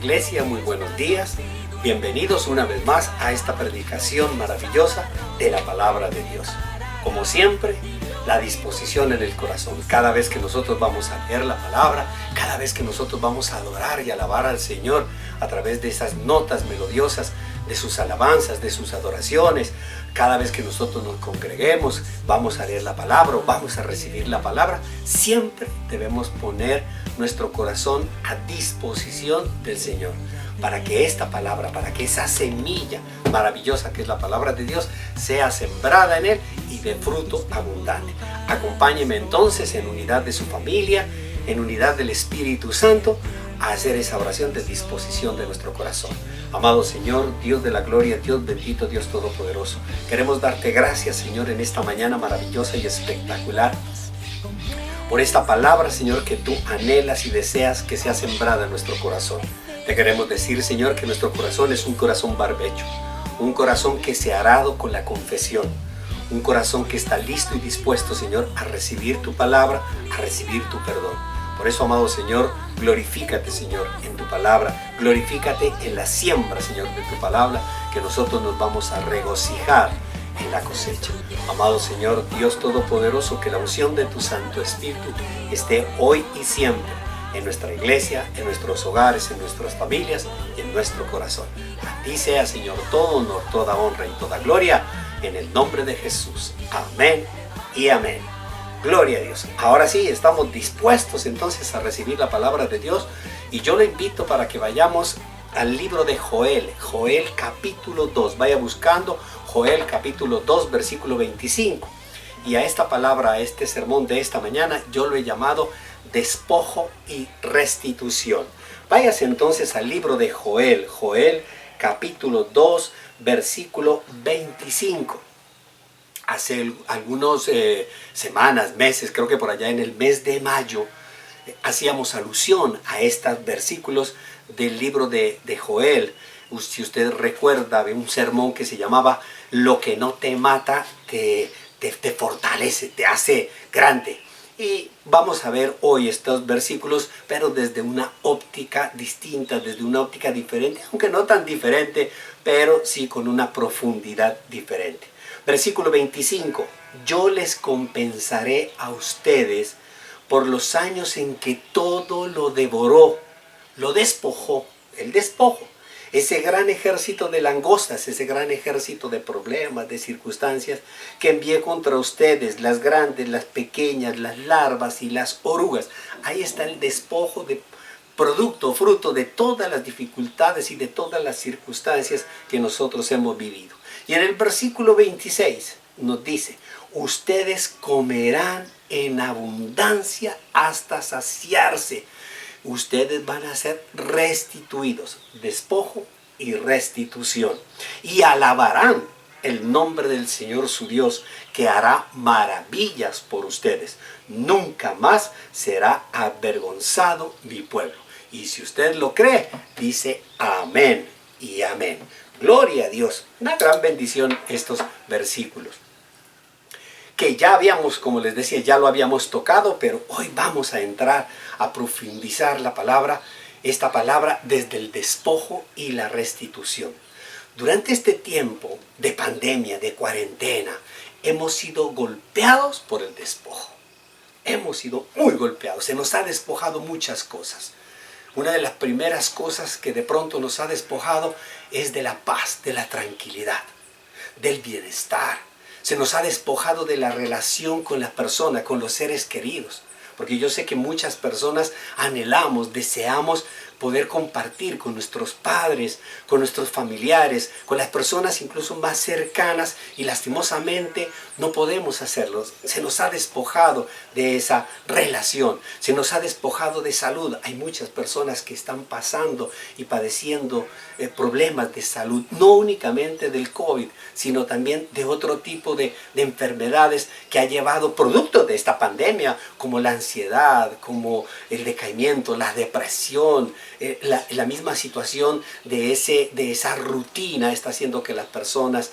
iglesia, muy buenos días. Bienvenidos una vez más a esta predicación maravillosa de la palabra de Dios. Como siempre, la disposición en el corazón. Cada vez que nosotros vamos a leer la palabra, cada vez que nosotros vamos a adorar y alabar al Señor a través de esas notas melodiosas, de sus alabanzas, de sus adoraciones, cada vez que nosotros nos congreguemos, vamos a leer la palabra o vamos a recibir la palabra, siempre debemos poner nuestro corazón a disposición del Señor, para que esta palabra, para que esa semilla maravillosa que es la palabra de Dios, sea sembrada en Él y de fruto abundante. Acompáñeme entonces en unidad de su familia, en unidad del Espíritu Santo, a hacer esa oración de disposición de nuestro corazón. Amado Señor, Dios de la gloria, Dios bendito, Dios todopoderoso, queremos darte gracias, Señor, en esta mañana maravillosa y espectacular, por esta palabra, Señor, que tú anhelas y deseas que sea sembrada en nuestro corazón. Te queremos decir, Señor, que nuestro corazón es un corazón barbecho, un corazón que se ha arado con la confesión, un corazón que está listo y dispuesto, Señor, a recibir tu palabra, a recibir tu perdón. Por eso, amado Señor, glorifícate, Señor, en tu palabra, glorifícate en la siembra, Señor, de tu palabra, que nosotros nos vamos a regocijar en la cosecha. Amado Señor, Dios Todopoderoso, que la unción de tu Santo Espíritu esté hoy y siempre en nuestra iglesia, en nuestros hogares, en nuestras familias y en nuestro corazón. A ti sea, Señor, todo honor, toda honra y toda gloria, en el nombre de Jesús. Amén y amén. Gloria a Dios. Ahora sí, estamos dispuestos entonces a recibir la palabra de Dios, y yo le invito para que vayamos al libro de Joel, Joel capítulo 2. Vaya buscando Joel capítulo 2, versículo 25. Y a esta palabra, a este sermón de esta mañana, yo lo he llamado despojo y restitución. Váyase entonces al libro de Joel, Joel capítulo 2, versículo 25. Hace algunas semanas, meses, creo que por allá en el mes de mayo, hacíamos alusión a estos versículos del libro de Joel. Si usted recuerda, un sermón que se llamaba "Lo que no te mata te fortalece, te hace grande". Y vamos a ver hoy estos versículos, pero desde una óptica distinta, desde una óptica diferente, aunque no tan diferente, pero sí con una profundidad diferente. Versículo 25. Yo les compensaré a ustedes por los años en que todo lo devoró, lo despojó, el despojo. Ese gran ejército de langostas, ese gran ejército de problemas, de circunstancias que envié contra ustedes, las grandes, las pequeñas, las larvas y las orugas. Ahí está el despojo de producto, fruto de todas las dificultades y de todas las circunstancias que nosotros hemos vivido. Y en el versículo 26 nos dice: ustedes comerán en abundancia hasta saciarse. Ustedes van a ser restituidos, despojo y restitución. Y alabarán el nombre del Señor su Dios, que hará maravillas por ustedes. Nunca más será avergonzado mi pueblo. Y si usted lo cree, dice amén y amén. Gloria a Dios. Una gran bendición estos versículos, que ya habíamos, como les decía, ya lo habíamos tocado, pero hoy vamos a entrar a profundizar la palabra, esta palabra desde el despojo y la restitución. Durante este tiempo de pandemia, de cuarentena, hemos sido golpeados por el despojo. Hemos sido muy golpeados, se nos ha despojado muchas cosas. Una de las primeras cosas que de pronto nos ha despojado es de la paz, de la tranquilidad, del bienestar. Se nos ha despojado de la relación con la persona, con los seres queridos. Porque yo sé que muchas personas anhelamos, deseamos poder compartir con nuestros padres, con nuestros familiares, con las personas incluso más cercanas, y lastimosamente no podemos hacerlo. Se nos ha despojado de esa relación, se nos ha despojado de salud. Hay muchas personas que están pasando y padeciendo problemas de salud, no únicamente del COVID, sino también de otro tipo de enfermedades que ha llevado producto de esta pandemia, como la ansiedad, como el decaimiento, la depresión, la misma situación de esa rutina está haciendo que las personas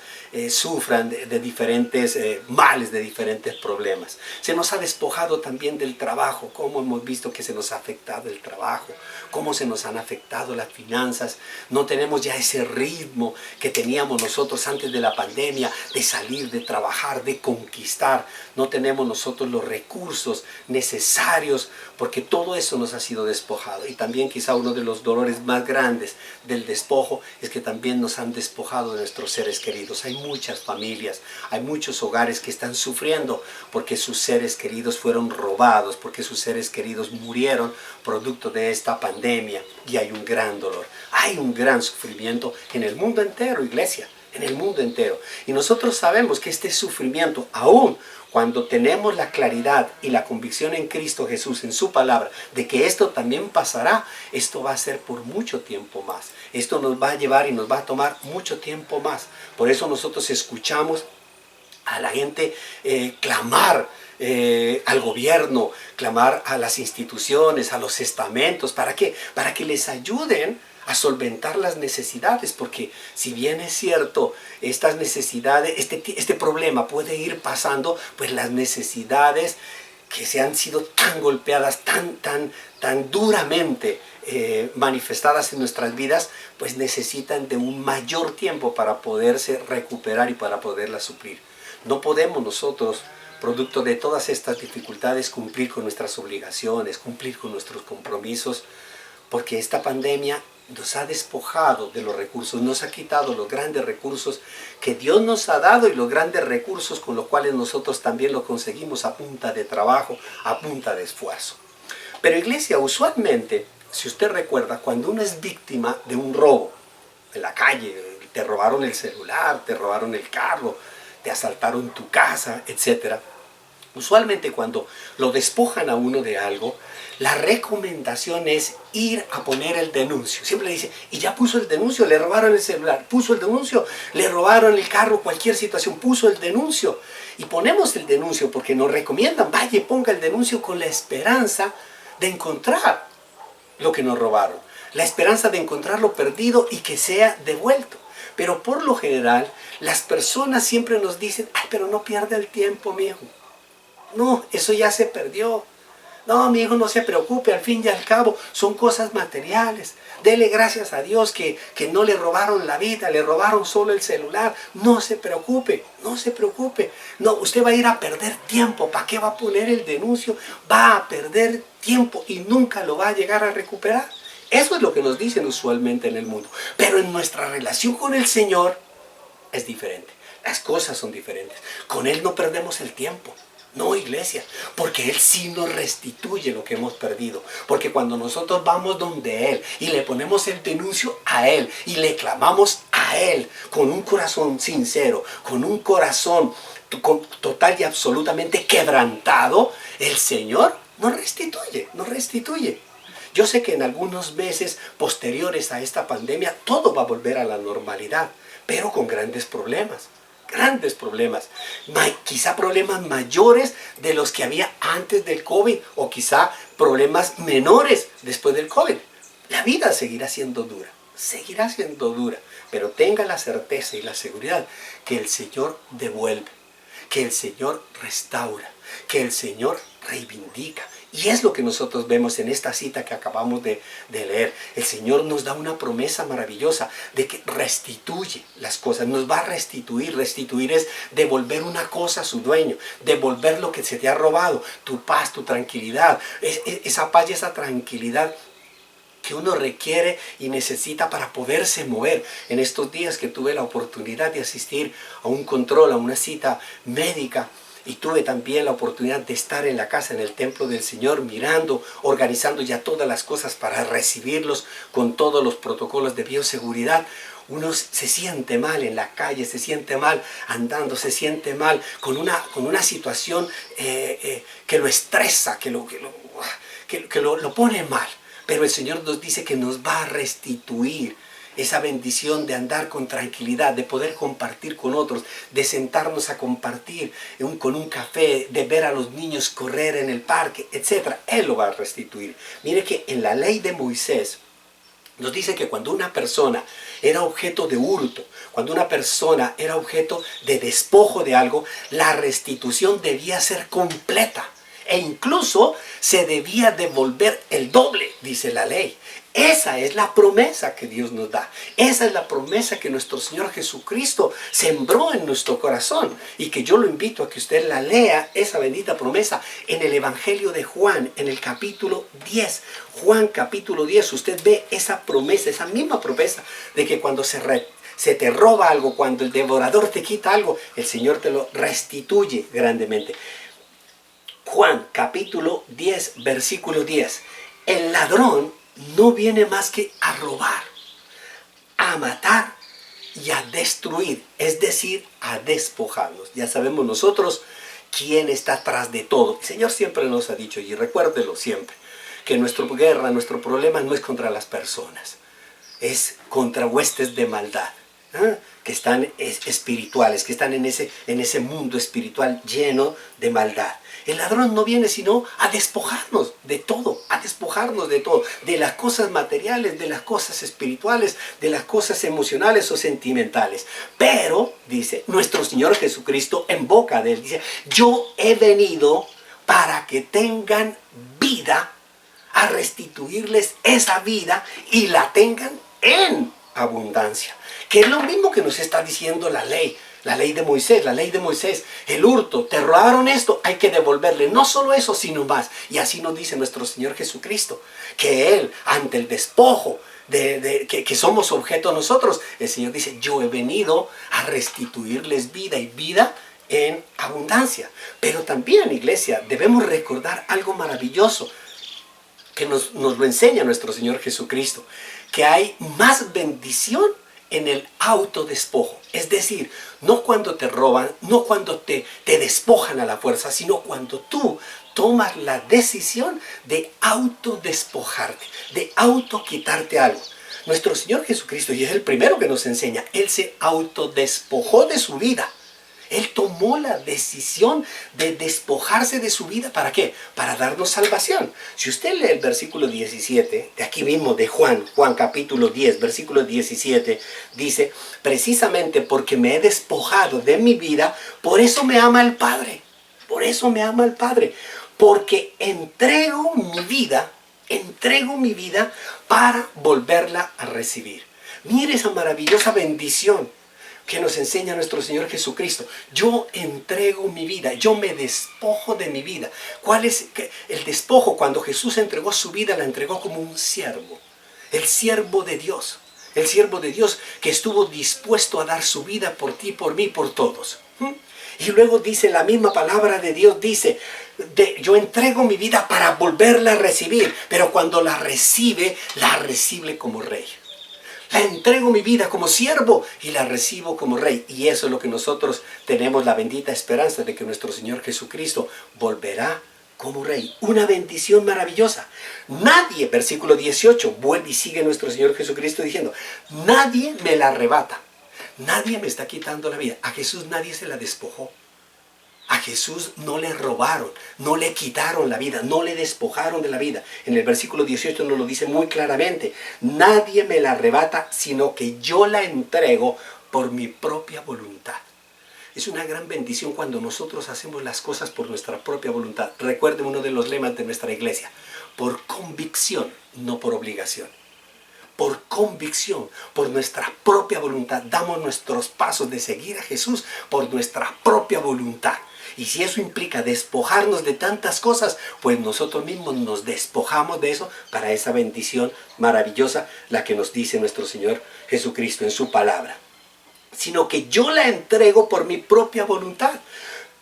sufran de diferentes males, de diferentes problemas. Se nos ha despojado también del trabajo, cómo hemos visto que se nos ha afectado el trabajo, cómo se nos han afectado las finanzas. No tenemos ya ese ritmo que teníamos nosotros antes de la pandemia, de salir, de trabajar, de conquistar. No tenemos nosotros los recursos necesarios, porque todo eso nos ha sido despojado. Y también quizá uno de los dolores más grandes del despojo es que también nos han despojado de nuestros seres queridos. Hay muchas familias, hay muchos hogares que están sufriendo porque sus seres queridos fueron robados, porque sus seres queridos murieron producto de esta pandemia, y hay un gran dolor, hay un gran sufrimiento en el mundo entero, iglesia, en el mundo entero. Y nosotros sabemos que este sufrimiento, aún cuando tenemos la claridad y la convicción en Cristo Jesús, en su palabra, de que esto también pasará, esto va a ser por mucho tiempo más. Esto nos va a llevar y nos va a tomar mucho tiempo más. Por eso nosotros escuchamos a la gente clamar al gobierno, clamar a las instituciones, a los estamentos. ¿Para qué? Para que les ayuden a solventar las necesidades, porque si bien es cierto, estas necesidades, este problema puede ir pasando, pues las necesidades que se han sido tan golpeadas, tan duramente manifestadas en nuestras vidas, pues necesitan de un mayor tiempo para poderse recuperar y para poderlas suplir. No podemos nosotros, producto de todas estas dificultades, cumplir con nuestras obligaciones, cumplir con nuestros compromisos, porque esta pandemia nos ha despojado de los recursos, nos ha quitado los grandes recursos que Dios nos ha dado, y los grandes recursos con los cuales nosotros también lo conseguimos a punta de trabajo, a punta de esfuerzo. Pero iglesia, usualmente, si usted recuerda, cuando uno es víctima de un robo en la calle, te robaron el celular, te robaron el carro, te asaltaron tu casa, etc. Usualmente cuando lo despojan a uno de algo, la recomendación es ir a poner el denuncio. Siempre le dice, y ya puso el denuncio, le robaron el celular, puso el denuncio, le robaron el carro, cualquier situación, puso el denuncio. Y ponemos el denuncio porque nos recomiendan, vaya y ponga el denuncio con la esperanza de encontrar lo que nos robaron. La esperanza de encontrar lo perdido y que sea devuelto. Pero por lo general, las personas siempre nos dicen, ay, pero no pierda el tiempo, mi hijo. No, eso ya se perdió. No, mi hijo, no se preocupe, al fin y al cabo son cosas materiales. Dele gracias a Dios que no le robaron la vida, le robaron solo el celular. No se preocupe, no se preocupe. No, usted va a ir a perder tiempo. ¿Para qué va a poner el denuncio? Va a perder tiempo y nunca lo va a llegar a recuperar. Eso es lo que nos dicen usualmente en el mundo. Pero en nuestra relación con el Señor es diferente. Las cosas son diferentes. Con Él no perdemos el tiempo. No, iglesia, porque Él sí nos restituye lo que hemos perdido. Porque cuando nosotros vamos donde Él y le ponemos el denuncio a Él y le clamamos a Él con un corazón sincero, con un corazón total y absolutamente quebrantado, el Señor nos restituye, nos restituye. Yo sé que en algunos meses posteriores a esta pandemia todo va a volver a la normalidad, pero con grandes problemas. Grandes problemas, quizá problemas mayores de los que había antes del COVID, o quizá problemas menores después del COVID. La vida seguirá siendo dura, pero tenga la certeza y la seguridad que el Señor devuelve, que el Señor restaura, que el Señor reivindica. Y es lo que nosotros vemos en esta cita que acabamos de leer. El Señor nos da una promesa maravillosa de que restituye las cosas, nos va a restituir. Restituir es devolver una cosa a su dueño, devolver lo que se te ha robado, tu paz, tu tranquilidad, esa paz y esa tranquilidad que uno requiere y necesita para poderse mover. En estos días que tuve la oportunidad de asistir a un control, a una cita médica, y tuve también la oportunidad de estar en la casa, en el templo del Señor, mirando, organizando ya todas las cosas para recibirlos con todos los protocolos de bioseguridad. Uno se siente mal en la calle, se siente mal andando, se siente mal con una situación que lo estresa, que lo pone mal. Pero el Señor nos dice que nos va a restituir esa bendición de andar con tranquilidad, de poder compartir con otros, de sentarnos a compartir con un café, de ver a los niños correr en el parque, etc. Él lo va a restituir. Mire que en la ley de Moisés Nos dice que cuando una persona era objeto de hurto, cuando una persona era objeto de despojo de algo, la restitución debía ser completa. E incluso se debía devolver el doble, dice la ley. Esa es la promesa que Dios nos da. Esa es la promesa que nuestro Señor Jesucristo sembró en nuestro corazón. Y que yo lo invito a que usted la lea, esa bendita promesa, en el Evangelio de Juan, en el capítulo 10. Juan capítulo 10, usted ve esa promesa, esa misma promesa de que cuando se te roba algo, cuando el devorador te quita algo, el Señor te lo restituye grandemente. Juan capítulo 10, versículo 10. El ladrón no viene más que a robar, a matar y a destruir, es decir, a despojarnos. Ya sabemos nosotros quién está atrás de todo. El Señor siempre nos ha dicho, y recuérdelo siempre, que nuestra guerra, nuestro problema no es contra las personas, es contra huestes de maldad, que están espirituales, que están en ese mundo espiritual lleno de maldad. El ladrón no viene sino a despojarnos de todo, de las cosas materiales, de las cosas espirituales, de las cosas emocionales o sentimentales. Pero, dice nuestro Señor Jesucristo en boca de él, dice, yo he venido para que tengan vida, a restituirles esa vida y la tengan en abundancia. Que es lo mismo que nos está diciendo la ley de Moisés, el hurto, te robaron esto, hay que devolverle, no solo eso, sino más. Y así nos dice nuestro Señor Jesucristo, que Él, ante el despojo, que somos objeto nosotros, el Señor dice, yo he venido a restituirles vida y vida en abundancia. Pero también, iglesia, debemos recordar algo maravilloso, que nos lo enseña nuestro Señor Jesucristo, que hay más bendición en el autodespojo. Es decir, no cuando te roban, no cuando te despojan a la fuerza, sino cuando tú tomas la decisión de autodespojarte, de autoquitarte algo. Nuestro Señor Jesucristo, y es el primero que nos enseña, Él se autodespojó de su vida. Él tomó la decisión de despojarse de su vida. ¿Para qué? Para darnos salvación. Si usted lee el versículo 17, de aquí mismo de Juan capítulo 10, versículo 17, dice, precisamente porque me he despojado de mi vida, por eso me ama el Padre. Por eso me ama el Padre. Porque entrego mi vida para volverla a recibir. Mire esa maravillosa bendición que nos enseña nuestro Señor Jesucristo. Yo entrego mi vida, yo me despojo de mi vida. ¿Cuál es el despojo? Cuando Jesús entregó su vida, la entregó como un siervo. El siervo de Dios que estuvo dispuesto a dar su vida por ti, por mí, por todos. Y luego dice la misma palabra de Dios, dice, yo entrego mi vida para volverla a recibir, pero cuando la recibe como rey. La entrego mi vida como siervo y la recibo como rey. Y eso es lo que nosotros tenemos, la bendita esperanza de que nuestro Señor Jesucristo volverá como rey. Una bendición maravillosa. Nadie, versículo 18, vuelve y sigue nuestro Señor Jesucristo diciendo, nadie me la arrebata. Nadie me está quitando la vida. A Jesús nadie se la despojó. A Jesús no le robaron, no le quitaron la vida, no le despojaron de la vida. En el versículo 18 nos lo dice muy claramente. Nadie me la arrebata, sino que yo la entrego por mi propia voluntad. Es una gran bendición cuando nosotros hacemos las cosas por nuestra propia voluntad. Recuerden uno de los lemas de nuestra iglesia. Por convicción, no por obligación. Por convicción, por nuestra propia voluntad. Damos nuestros pasos de seguir a Jesús por nuestra propia voluntad. Y si eso implica despojarnos de tantas cosas, pues nosotros mismos nos despojamos de eso para esa bendición maravillosa, la que nos dice nuestro Señor Jesucristo en su palabra. Sino que yo la entrego por mi propia voluntad.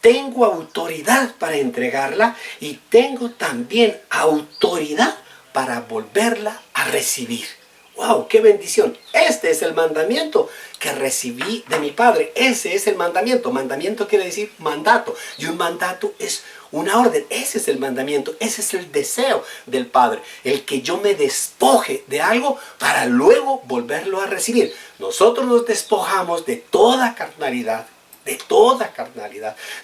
Tengo autoridad para entregarla y tengo también autoridad para volverla a recibir. ¡Wow! ¡Qué bendición! Este es el mandamiento que recibí de mi Padre. Ese es el mandamiento. Mandamiento quiere decir mandato. Y un mandato es una orden. Ese es el mandamiento. Ese es el deseo del Padre. El que yo me despoje de algo para luego volverlo a recibir. Nosotros nos despojamos de toda carnalidad.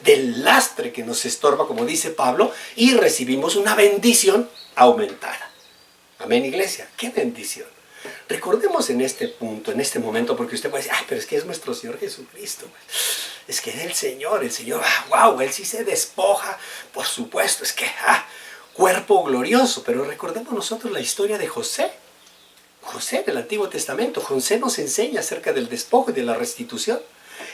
Del lastre que nos estorba, como dice Pablo, y recibimos una bendición aumentada. Amén, iglesia. ¡Qué bendición! Recordemos en este punto, en este momento, porque usted puede decir, ay, pero es que es nuestro Señor Jesucristo. Es que es el Señor, wow, Él sí se despoja, por supuesto, es que, cuerpo glorioso. Pero recordemos nosotros la historia de José. José del Antiguo Testamento. José nos enseña acerca del despojo y de la restitución.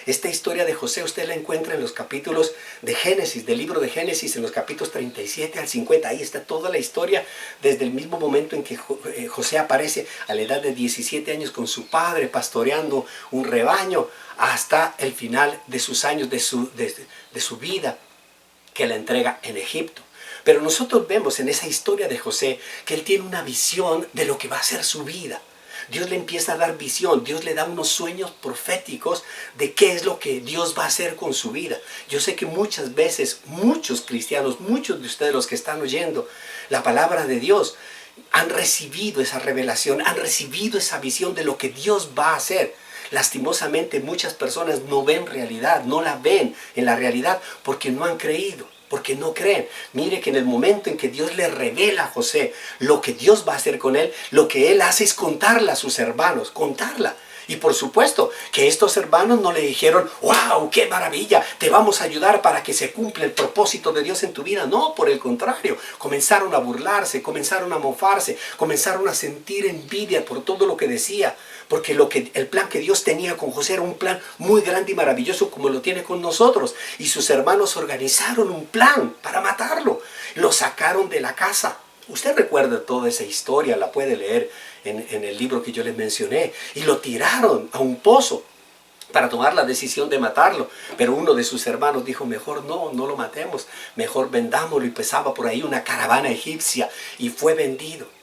Esta historia de José usted la encuentra en los capítulos de Génesis, del libro de Génesis, en los capítulos 37 al 50. Ahí está toda la historia desde el mismo momento en que José aparece a la edad de 17 años con su padre pastoreando un rebaño hasta el final de sus años, de su vida, que la entrega en Egipto. Pero nosotros vemos en esa historia de José que él tiene una visión de lo que va a ser su vida. Dios le empieza a dar visión, Dios le da unos sueños proféticos de qué es lo que Dios va a hacer con su vida. Yo sé que muchas veces, muchos cristianos, muchos de ustedes los que están oyendo la palabra de Dios, han recibido esa revelación, han recibido esa visión de lo que Dios va a hacer. Lastimosamente muchas personas no ven realidad, no la ven en la realidad porque no han creído. Porque no creen. Mire que en el momento en que Dios le revela a José lo que Dios va a hacer con él, lo que él hace es contarla a sus hermanos, contarla. Y por supuesto que estos hermanos no le dijeron, wow, qué maravilla, te vamos a ayudar para que se cumpla el propósito de Dios en tu vida. No, por el contrario, comenzaron a burlarse, comenzaron a mofarse, comenzaron a sentir envidia por todo lo que decía. Porque el plan que Dios tenía con José era un plan muy grande y maravilloso como lo tiene con nosotros. Y sus hermanos organizaron un plan para matarlo. Lo sacaron de la casa. Usted recuerda toda esa historia, la puede leer en el libro que yo les mencioné. Y lo tiraron a un pozo para tomar la decisión de matarlo. Pero uno de sus hermanos dijo, mejor no lo matemos, mejor vendámoslo. Y pasaba por ahí una caravana egipcia y fue vendido.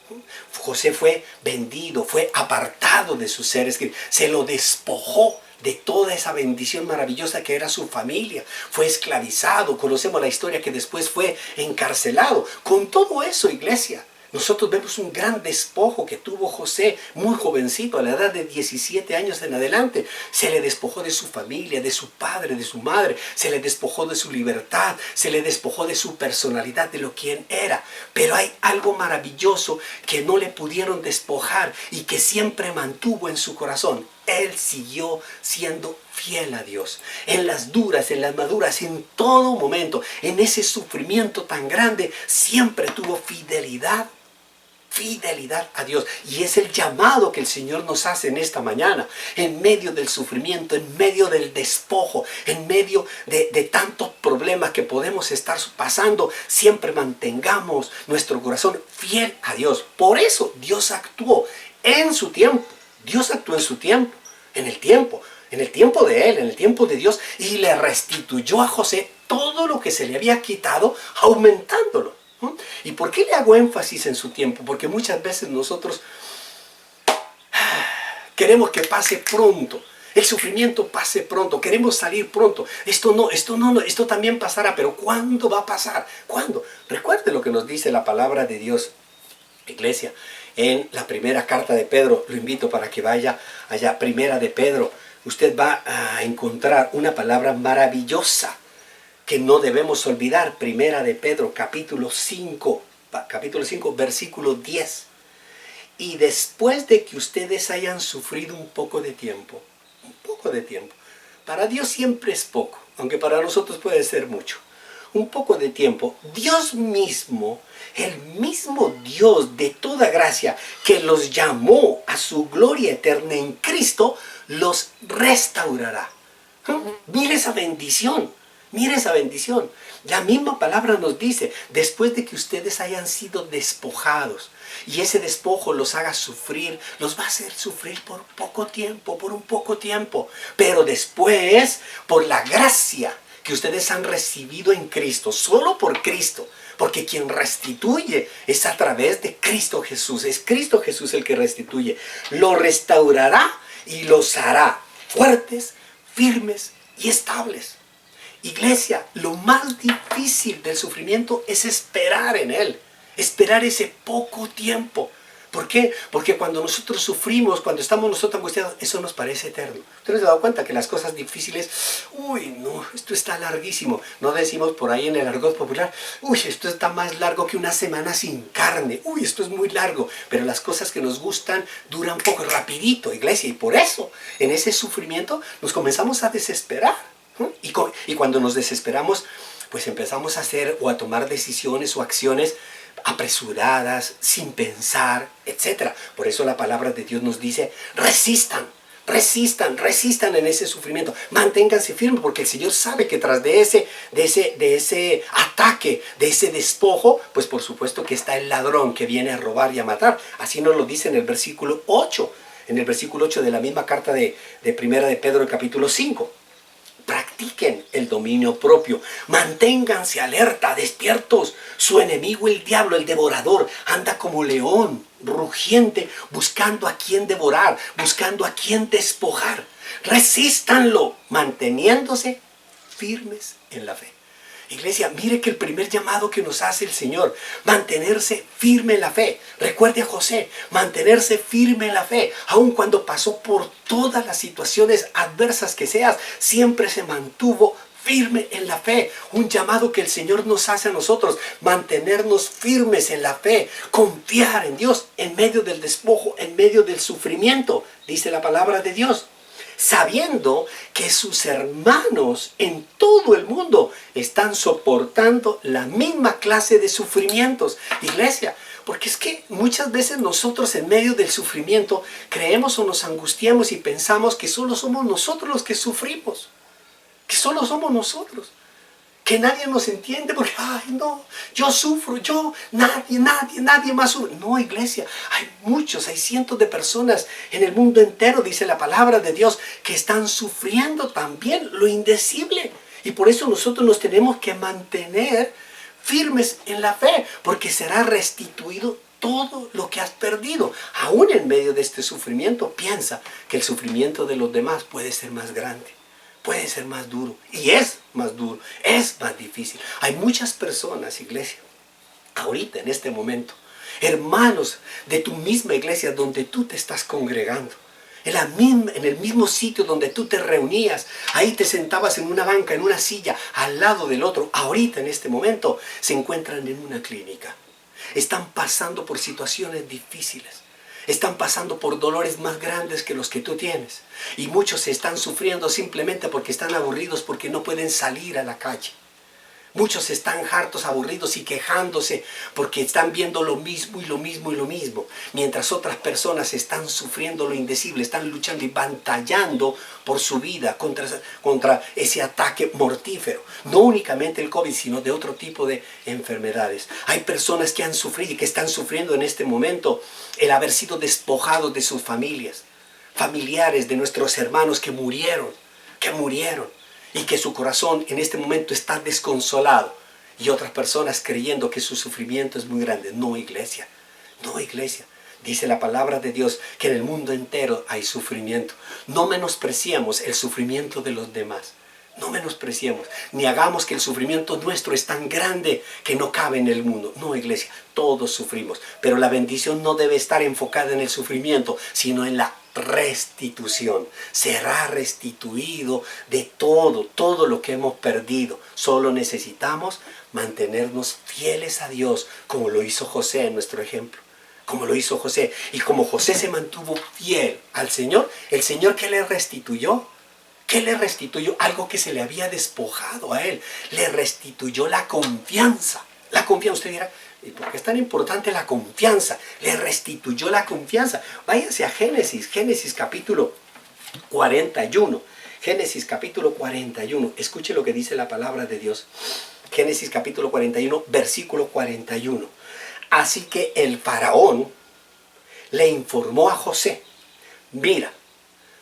José fue vendido, fue apartado de sus seres, se lo despojó de toda esa bendición maravillosa que era su familia. Fue esclavizado, conocemos la historia que después fue encarcelado. Con todo eso, iglesia, nosotros vemos un gran despojo que tuvo José, muy jovencito, a la edad de 17 años en adelante. Se le despojó de su familia, de su padre, de su madre. Se le despojó de su libertad, se le despojó de su personalidad, de lo quien era. Pero hay algo maravilloso que no le pudieron despojar y que siempre mantuvo en su corazón. Él siguió siendo fiel a Dios. En las duras, en las maduras, en todo momento, en ese sufrimiento tan grande, siempre tuvo fidelidad a Dios. Y es el llamado que el Señor nos hace en esta mañana. En medio del sufrimiento, en medio del despojo, en medio de tantos problemas que podemos estar pasando, siempre mantengamos nuestro corazón fiel a Dios. Por eso Dios actuó en su tiempo. Dios actuó en su tiempo, en el tiempo de Él, en el tiempo de Dios, y le restituyó a José todo lo que se le había quitado, aumentándolo. ¿Y por qué le hago énfasis en su tiempo? Porque muchas veces nosotros queremos que pase pronto, el sufrimiento pase pronto, queremos salir pronto. Esto también pasará, pero ¿cuándo va a pasar? ¿Cuándo? Recuerde lo que nos dice la palabra de Dios, iglesia. En la primera carta de Pedro, lo invito para que vaya allá, primera de Pedro, usted va a encontrar una palabra maravillosa que no debemos olvidar. Primera de Pedro, capítulo 5, versículo 10. Y después de que ustedes hayan sufrido un poco de tiempo, para Dios siempre es poco, aunque para nosotros puede ser mucho. Un poco de tiempo, Dios mismo, el mismo Dios de toda gracia que los llamó a su gloria eterna en Cristo, los restaurará. Mire esa bendición, mire esa bendición. La misma palabra nos dice, después de que ustedes hayan sido despojados y ese despojo los haga sufrir, los va a hacer sufrir por poco tiempo, por un poco tiempo. Pero después, por la gracia que ustedes han recibido en Cristo, solo por Cristo, porque quien restituye es a través de Cristo Jesús. Es Cristo Jesús el que restituye. Lo restaurará y los hará fuertes, firmes y estables. Iglesia, lo más difícil del sufrimiento es esperar en Él. Esperar ese poco tiempo. ¿Por qué? Porque cuando nosotros sufrimos, cuando estamos nosotros angustiados, eso nos parece eterno. ¿Ustedes se han dado cuenta que las cosas difíciles, uy, no, esto está larguísimo? No decimos por ahí en el argot popular, uy, esto está más largo que una semana sin carne, uy, esto es muy largo. Pero las cosas que nos gustan duran poco, rapidito, iglesia. Y por eso, en ese sufrimiento, nos comenzamos a desesperar. Y cuando nos desesperamos, pues empezamos a hacer o a tomar decisiones o acciones apresuradas, sin pensar, etc. Por eso la palabra de Dios nos dice, resistan, resistan, resistan en ese sufrimiento, manténganse firmes, porque el Señor sabe que tras de ese ataque, de ese despojo, pues por supuesto que está el ladrón que viene a robar y a matar. Así nos lo dice en el versículo 8, en el versículo 8 de la misma carta de Primera de Pedro, el capítulo 5. Practiquen el dominio propio, manténganse alerta, despiertos. Su enemigo, el diablo, el devorador, anda como león, rugiente, buscando a quien devorar, buscando a quien despojar. Resístanlo, manteniéndose firmes en la fe. Iglesia, mire que el primer llamado que nos hace el Señor, mantenerse firme en la fe. Recuerde a José, mantenerse firme en la fe. Aun cuando pasó por todas las situaciones adversas que sean, siempre se mantuvo firme en la fe. Un llamado que el Señor nos hace a nosotros, mantenernos firmes en la fe, confiar en Dios en medio del despojo, en medio del sufrimiento, dice la palabra de Dios. Sabiendo que sus hermanos en todo el mundo están soportando la misma clase de sufrimientos. Iglesia, porque es que muchas veces nosotros en medio del sufrimiento creemos o nos angustiamos y pensamos que solo somos nosotros los que sufrimos, que solo somos nosotros, que nadie nos entiende porque, ay no, yo sufro, nadie más sufre. No, iglesia, hay cientos de personas en el mundo entero, dice la palabra de Dios, que están sufriendo también lo indecible. Y por eso nosotros nos tenemos que mantener firmes en la fe, porque será restituido todo lo que has perdido. Aún en medio de este sufrimiento, piensa que el sufrimiento de los demás puede ser más grande. Puede ser más duro, y es más duro, es más difícil. Hay muchas personas, iglesia, ahorita en este momento, hermanos de tu misma iglesia donde tú te estás congregando, en el mismo sitio donde tú te reunías, ahí te sentabas en una banca, en una silla, al lado del otro, ahorita en este momento se encuentran en una clínica. Están pasando por situaciones difíciles. Están pasando por dolores más grandes que los que tú tienes. Y muchos están sufriendo simplemente porque están aburridos, porque no pueden salir a la calle. Muchos están hartos, aburridos y quejándose porque están viendo lo mismo y lo mismo y lo mismo. Mientras otras personas están sufriendo lo indecible, están luchando y batallando por su vida contra ese ataque mortífero. No únicamente el COVID, sino de otro tipo de enfermedades. Hay personas que han sufrido y que están sufriendo en este momento el haber sido despojados de sus familias. Familiares de nuestros hermanos que murieron. Y que su corazón en este momento está desconsolado. Y otras personas creyendo que su sufrimiento es muy grande. No, iglesia. No, iglesia. Dice la palabra de Dios que en el mundo entero hay sufrimiento. No menospreciemos el sufrimiento de los demás. No menospreciemos. Ni hagamos que el sufrimiento nuestro es tan grande que no cabe en el mundo. No, iglesia. Todos sufrimos. Pero la bendición no debe estar enfocada en el sufrimiento, sino en la restitución. Será restituido de todo lo que hemos perdido. Solo necesitamos mantenernos fieles a Dios, como lo hizo José en nuestro ejemplo. Como lo hizo José. Y como José se mantuvo fiel al Señor, el Señor, ¿qué le restituyó? ¿Qué le restituyó? Algo que se le había despojado a él. Le restituyó la confianza. La confianza, usted dirá, ¿y por qué es tan importante la confianza? Le restituyó la confianza. Váyanse a Génesis capítulo 41. Génesis capítulo 41. Escuche lo que dice la palabra de Dios. Génesis capítulo 41, versículo 41. Así que el faraón le informó a José, mira,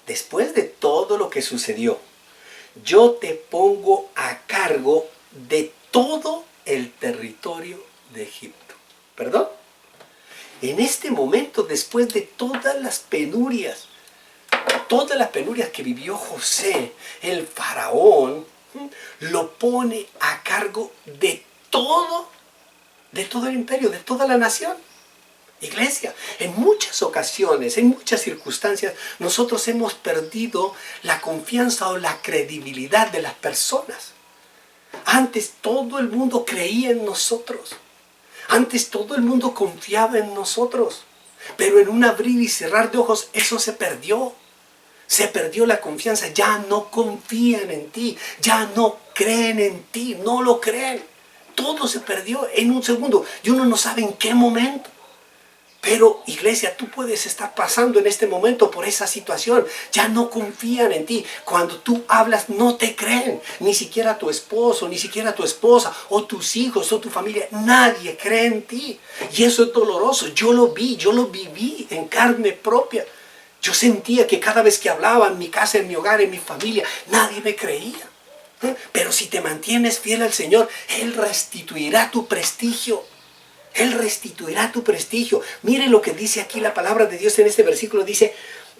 después de todo lo que sucedió, yo te pongo a cargo de todo el territorio de Egipto. ¿Perdón? En este momento, después de todas las penurias que vivió José, el faraón lo pone a cargo de todo el imperio, de toda la nación. Iglesia, en muchas ocasiones, en muchas circunstancias, nosotros hemos perdido la confianza o la credibilidad de las personas. Antes todo el mundo creía en nosotros. Antes todo el mundo confiaba en nosotros. Pero en un abrir y cerrar de ojos, eso se perdió. Se perdió la confianza. Ya no confían en ti. Ya no creen en ti. No lo creen. Todo se perdió en un segundo. Y uno no sabe en qué momento. Pero, iglesia, tú puedes estar pasando en este momento por esa situación. Ya no confían en ti. Cuando tú hablas, no te creen. Ni siquiera tu esposo, ni siquiera tu esposa, o tus hijos, o tu familia. Nadie cree en ti. Y eso es doloroso. Yo lo vi, yo lo viví en carne propia. Yo sentía que cada vez que hablaba en mi casa, en mi hogar, en mi familia, nadie me creía. Pero si te mantienes fiel al Señor, Él restituirá tu prestigio. Él restituirá tu prestigio. Mire lo que dice aquí la palabra de Dios en este versículo. Dice,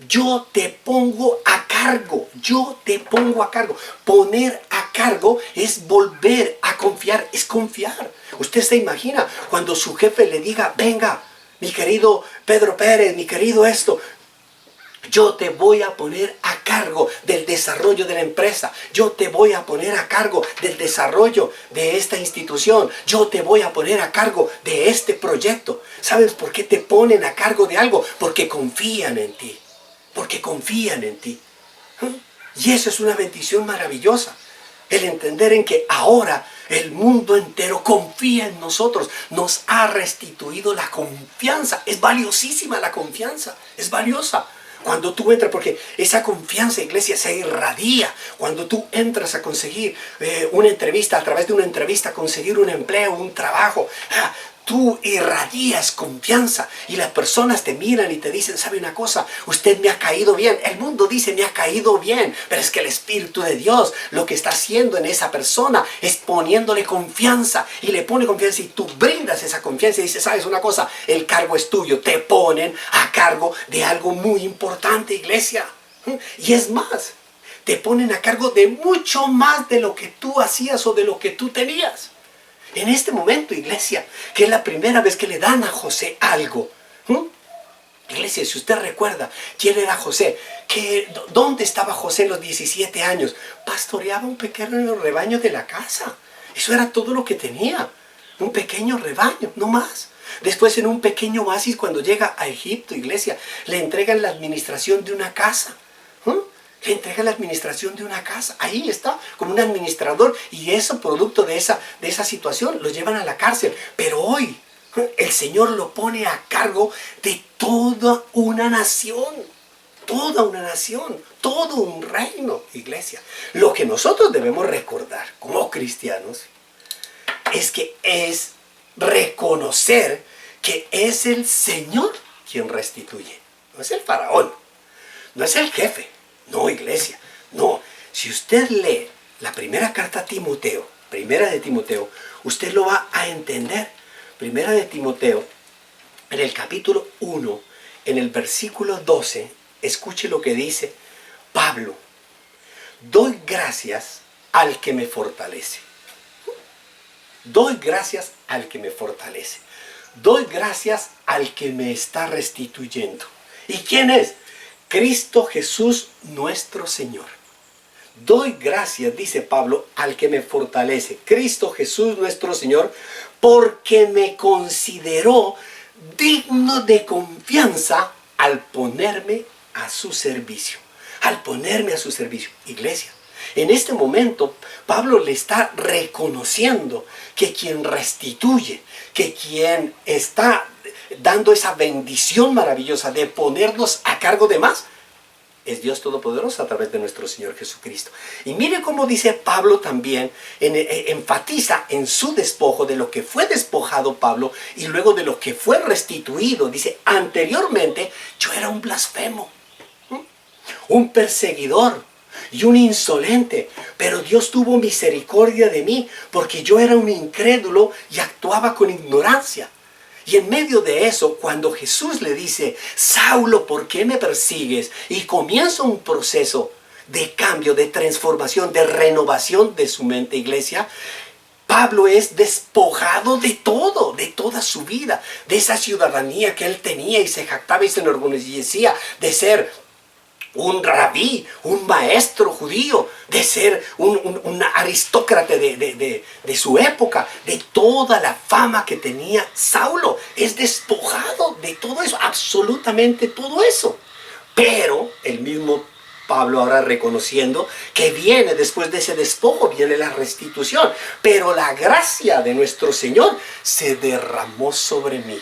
yo te pongo a cargo. Yo te pongo a cargo. Poner a cargo es volver a confiar. Es confiar. Usted se imagina cuando su jefe le diga, venga, mi querido Pedro Pérez, mi querido esto. Yo te voy a poner a cargo del desarrollo de la empresa. Yo te voy a poner a cargo del desarrollo de esta institución. Yo te voy a poner a cargo de este proyecto. ¿Sabes por qué te ponen a cargo de algo? Porque confían en ti. Porque confían en ti. Y eso es una bendición maravillosa. El entender en que ahora el mundo entero confía en nosotros. Nos ha restituido la confianza. Es valiosísima la confianza. Es valiosa. Cuando tú entras, porque esa confianza, iglesia, se irradia. Cuando tú entras a conseguir una entrevista, a través de una entrevista, conseguir un empleo, un trabajo, tú irradias confianza y las personas te miran y te dicen, ¿sabe una cosa? Usted me ha caído bien. El mundo dice, me ha caído bien, pero es que el Espíritu de Dios lo que está haciendo en esa persona es poniéndole confianza y le pone confianza y tú brindas esa confianza y dices, ¿sabes una cosa? El cargo es tuyo. Te ponen a cargo de algo muy importante, iglesia. Y es más, te ponen a cargo de mucho más de lo que tú hacías o de lo que tú tenías. En este momento, iglesia, que es la primera vez que le dan a José algo. Iglesia, si usted recuerda quién era José, ¿dónde estaba José en los 17 años? Pastoreaba un pequeño rebaño de la casa. Eso era todo lo que tenía. Un pequeño rebaño, no más. Después, en un pequeño oasis, cuando llega a Egipto, iglesia, le entregan la administración de una casa. Le entrega la administración de una casa. Ahí está, como un administrador. Y eso, producto de esa situación, lo llevan a la cárcel. Pero hoy, el Señor lo pone a cargo de toda una nación. Toda una nación. Todo un reino, iglesia. Lo que nosotros debemos recordar como cristianos es que es reconocer que es el Señor quien restituye. No es el faraón. No es el jefe. No, iglesia, no. Si usted lee la primera carta a Timoteo, primera de Timoteo, usted lo va a entender. Primera de Timoteo, en el capítulo 1, en el versículo 12, escuche lo que dice Pablo. Doy gracias al que me fortalece. Doy gracias al que me fortalece. Doy gracias al que me está restituyendo. ¿Y quién es? Cristo Jesús nuestro Señor. Doy gracias, dice Pablo, al que me fortalece. Cristo Jesús nuestro Señor, porque me consideró digno de confianza al ponerme a su servicio. Al ponerme a su servicio. Iglesia, en este momento Pablo le está reconociendo que quien restituye, que quien está dando esa bendición maravillosa de ponernos a cargo de más, es Dios Todopoderoso a través de nuestro Señor Jesucristo. Y mire cómo dice Pablo también, enfatiza en su despojo de lo que fue despojado Pablo y luego de lo que fue restituido. Dice, anteriormente yo era un blasfemo, un perseguidor y un insolente, pero Dios tuvo misericordia de mí porque yo era un incrédulo y actuaba con ignorancia. Y en medio de eso, cuando Jesús le dice, Saulo, ¿por qué me persigues? Y comienza un proceso de cambio, de transformación, de renovación de su mente, iglesia. Pablo es despojado de todo, de toda su vida, de esa ciudadanía que él tenía y se jactaba y se enorgullecía de ser un rabí, un maestro judío, de ser un aristócrata de su época, de toda la fama que tenía Saulo. Es despojado de todo eso, absolutamente todo eso. Pero el mismo Pablo ahora reconociendo que viene después de ese despojo, viene la restitución. Pero la gracia de nuestro Señor se derramó sobre mí.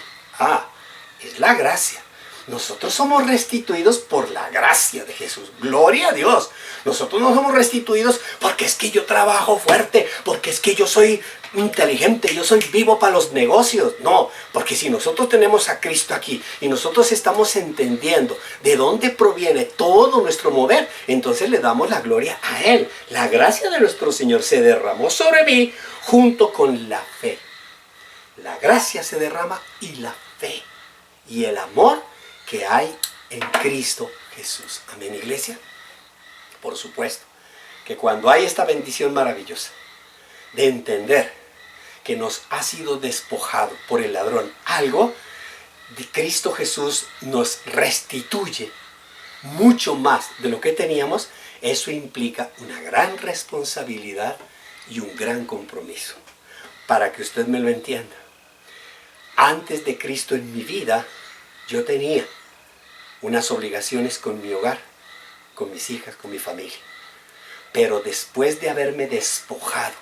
Es la gracia. Nosotros somos restituidos por la gracia de Jesús. Gloria a Dios. Nosotros no somos restituidos porque es que yo trabajo fuerte, porque es que yo soy inteligente, yo soy vivo para los negocios. No, porque si nosotros tenemos a Cristo aquí y nosotros estamos entendiendo de dónde proviene todo nuestro mover, entonces le damos la gloria a Él. La gracia de nuestro Señor se derramó sobre mí junto con la fe. La gracia se derrama y la fe y el amor que hay en Cristo Jesús. Amén, iglesia. Por supuesto que cuando hay esta bendición maravillosa de entender que nos ha sido despojado por el ladrón algo, de Cristo Jesús nos restituye mucho más de lo que teníamos. Eso implica una gran responsabilidad y un gran compromiso. Para que usted me lo entienda, antes de Cristo en mi vida, yo tenía unas obligaciones con mi hogar, con mis hijas, con mi familia. Pero después de haberme despojado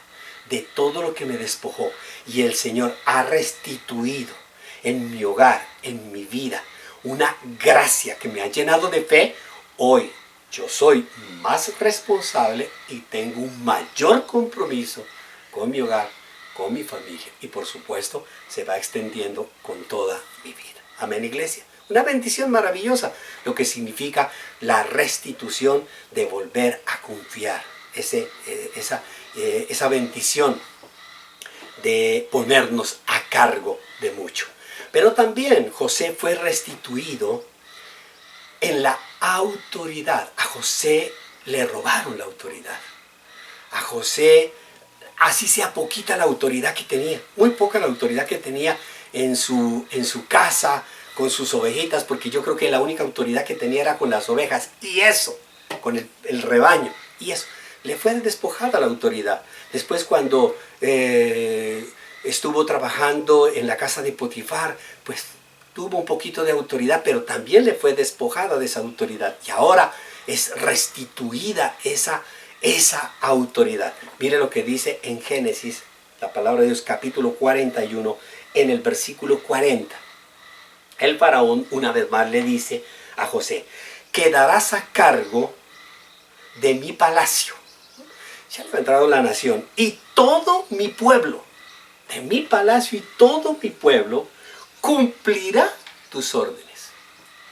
de todo lo que me despojó, y el Señor ha restituido en mi hogar, en mi vida, una gracia que me ha llenado de fe, hoy yo soy más responsable y tengo un mayor compromiso con mi hogar, con mi familia, y por supuesto se va extendiendo con toda mi vida. Amén, iglesia. Una bendición maravillosa, lo que significa la restitución de volver a confiar. Esa bendición de ponernos a cargo de mucho. Pero también José fue restituido en la autoridad. A José le robaron la autoridad. A José, así sea poquita la autoridad que tenía, muy poca la autoridad que tenía en su casa, con sus ovejitas, porque yo creo que la única autoridad que tenía era con las ovejas, y eso, con el rebaño, y eso, le fue despojada la autoridad. Después cuando estuvo trabajando en la casa de Potifar, pues tuvo un poquito de autoridad, pero también le fue despojada de esa autoridad, y ahora es restituida esa autoridad. Mire lo que dice en Génesis, la palabra de Dios, capítulo 41, en el versículo 40. El faraón una vez más le dice a José: quedarás a cargo de mi palacio. Se ha levantado la nación y todo mi pueblo, de mi palacio y todo mi pueblo, cumplirá tus órdenes.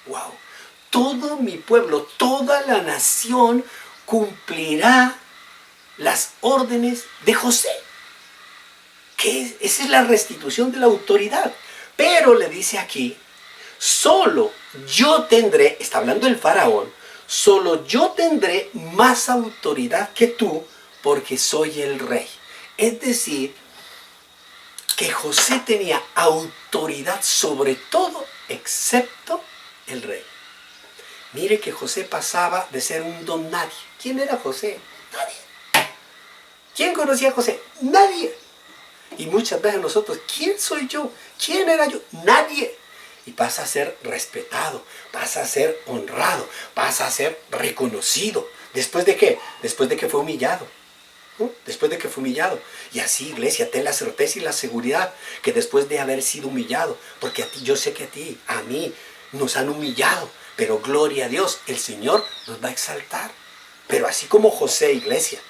¡Wow! Todo mi pueblo, toda la nación cumplirá las órdenes de José. Esa es la restitución de la autoridad. Pero le dice aquí: solo yo tendré, está hablando el faraón, solo yo tendré más autoridad que tú, porque soy el rey. Es decir, que José tenía autoridad sobre todo, excepto el rey. Mire que José pasaba de ser un don nadie. ¿Quién era José? Nadie. ¿Quién conocía a José? Nadie. Y muchas veces nosotros, ¿quién soy yo? ¿Quién era yo? Nadie. Y pasa a ser respetado, pasa a ser honrado, pasa a ser reconocido. ¿Después de qué? Después de que fue humillado. Después de que fue humillado. Y así, iglesia, ten la certeza y la seguridad que después de haber sido humillado, porque a ti, yo sé que a ti, a mí, nos han humillado, pero gloria a Dios, el Señor nos va a exaltar. Pero así como José, iglesia,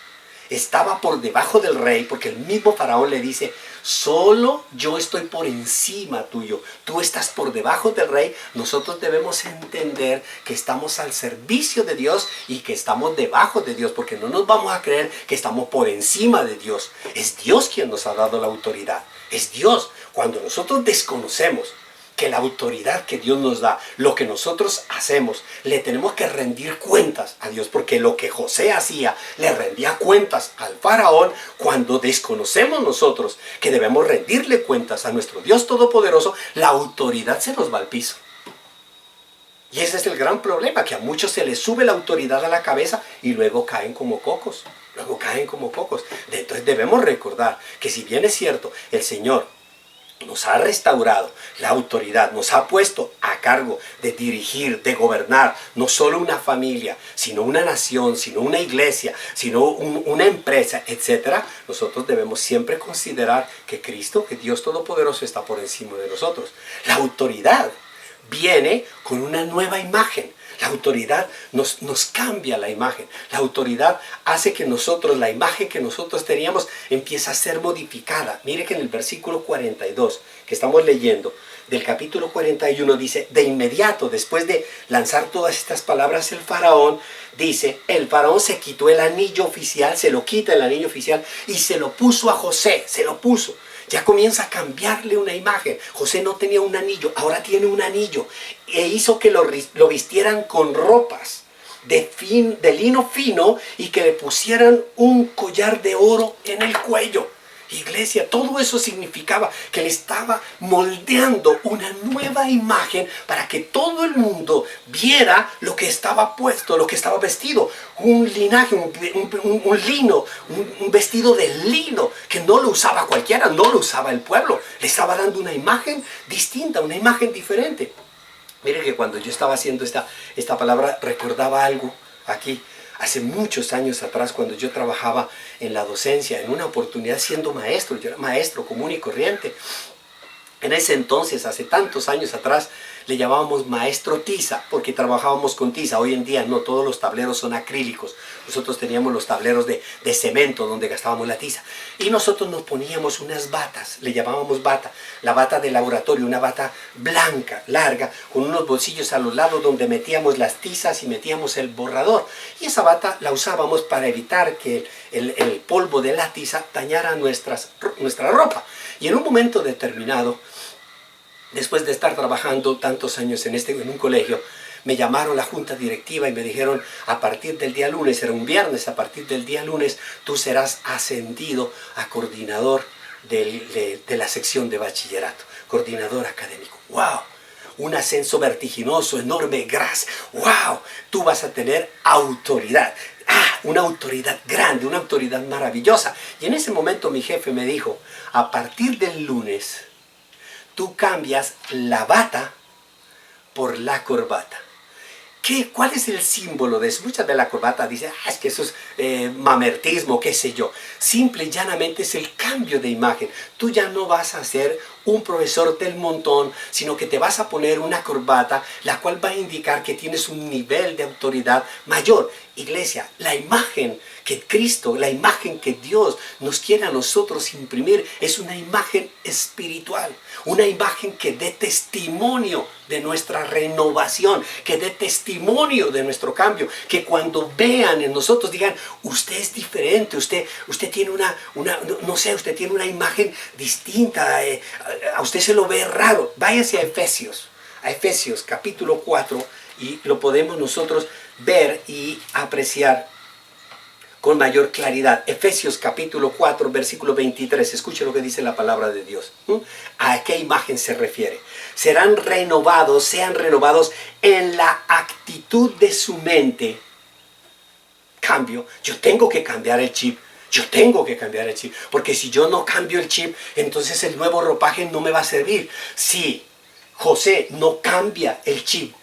estaba por debajo del rey, porque el mismo faraón le dice: solo yo estoy por encima tuyo, tú estás por debajo del rey. Nosotros debemos entender que estamos al servicio de Dios y que estamos debajo de Dios, porque no nos vamos a creer que estamos por encima de Dios. Es Dios quien nos ha dado la autoridad, es Dios. Cuando nosotros desconocemos que la autoridad que Dios nos da, lo que nosotros hacemos, le tenemos que rendir cuentas a Dios, porque lo que José hacía, le rendía cuentas al faraón. Cuando desconocemos nosotros que debemos rendirle cuentas a nuestro Dios Todopoderoso, la autoridad se nos va al piso. Y ese es el gran problema, que a muchos se les sube la autoridad a la cabeza y luego caen como cocos. Entonces debemos recordar que si bien es cierto, el Señor nos ha restaurado la autoridad, nos ha puesto a cargo de dirigir, de gobernar, no solo una familia, sino una nación, sino una iglesia, sino una empresa, etc. Nosotros debemos siempre considerar que Cristo, que Dios Todopoderoso, está por encima de nosotros. La autoridad viene con una nueva imagen. La autoridad nos cambia la imagen. La autoridad hace que nosotros, la imagen que nosotros teníamos, empieza a ser modificada. Mire que en el versículo 42 que estamos leyendo, del capítulo 41, dice, de inmediato, después de lanzar todas estas palabras, el faraón se quitó el anillo oficial, se lo quita el anillo oficial y se lo puso a José, se lo puso. Ya comienza a cambiarle una imagen. José no tenía un anillo, ahora tiene un anillo. E hizo que lo vistieran con ropas de lino fino y que le pusieran un collar de oro en el cuello. Iglesia, todo eso significaba que le estaba moldeando una nueva imagen para que todo el mundo viera lo que estaba puesto, lo que estaba vestido. Un linaje, un lino, un vestido de lino que no lo usaba cualquiera, no lo usaba el pueblo. Le estaba dando una imagen distinta, una imagen diferente. Mire que cuando yo estaba haciendo esta palabra, recordaba algo aquí. Hace muchos años atrás, cuando yo trabajaba en la docencia, en una oportunidad siendo maestro, yo era maestro común y corriente. En ese entonces, hace tantos años atrás, le llamábamos maestro tiza, porque trabajábamos con tiza. Hoy en día no, todos los tableros son acrílicos. Nosotros teníamos los tableros de cemento donde gastábamos la tiza. Y nosotros nos poníamos unas batas, le llamábamos bata, la bata de laboratorio, una bata blanca, larga, con unos bolsillos a los lados donde metíamos las tizas y metíamos el borrador. Y esa bata la usábamos para evitar que el polvo de la tiza dañara nuestra ropa. Y en un momento determinado, después de estar trabajando tantos años en un colegio, me llamaron la junta directiva y me dijeron, a partir del día lunes, era un viernes, a partir del día lunes tú serás ascendido a coordinador de la sección de bachillerato, coordinador académico. ¡Wow! Un ascenso vertiginoso, enorme, gracias. ¡Wow! Tú vas a tener autoridad. Una autoridad grande, una autoridad maravillosa. Y en ese momento mi jefe me dijo, a partir del lunes, tú cambias la bata por la corbata. ¿Cuál es el símbolo de eso? Muchas de la corbata dicen, es que eso es mamertismo, qué sé yo. Simple y llanamente es el cambio de imagen. Tú ya no vas a ser un profesor del montón, sino que te vas a poner una corbata, la cual va a indicar que tienes un nivel de autoridad mayor. Iglesia, la imagen que Cristo, la imagen que Dios nos quiere a nosotros imprimir es una imagen espiritual, una imagen que dé testimonio de nuestra renovación, que dé testimonio de nuestro cambio, que cuando vean en nosotros digan, usted es diferente, usted tiene usted tiene una imagen distinta, a usted se lo ve raro. Váyase a Efesios capítulo 4 y lo podemos nosotros ver y apreciar con mayor claridad. Efesios capítulo 4, versículo 23. Escuche lo que dice la palabra de Dios. ¿A qué imagen se refiere? Sean renovados en la actitud de su mente. Cambio. Yo tengo que cambiar el chip. Porque si yo no cambio el chip, entonces el nuevo ropaje no me va a servir. Si José no cambia el chip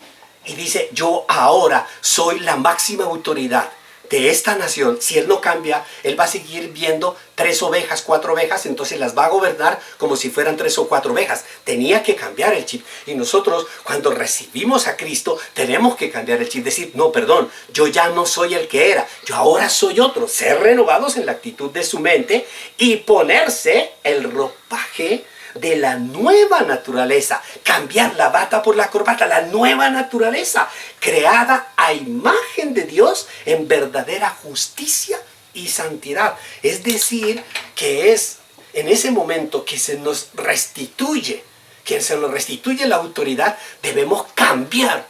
y dice, yo ahora soy la máxima autoridad de esta nación, si él no cambia, él va a seguir viendo 3 ovejas, 4 ovejas, entonces las va a gobernar como si fueran 3 o 4 ovejas. Tenía que cambiar el chip. Y nosotros, cuando recibimos a Cristo, tenemos que cambiar el chip. Decir, no, perdón, yo ya no soy el que era, yo ahora soy otro. Ser renovados en la actitud de su mente y ponerse el ropaje de la nueva naturaleza. Cambiar la bata por la corbata, la nueva naturaleza, creada a imagen de Dios en verdadera justicia y santidad. Es decir, que es en ese momento que se nos restituye, quien se nos restituye la autoridad, debemos cambiar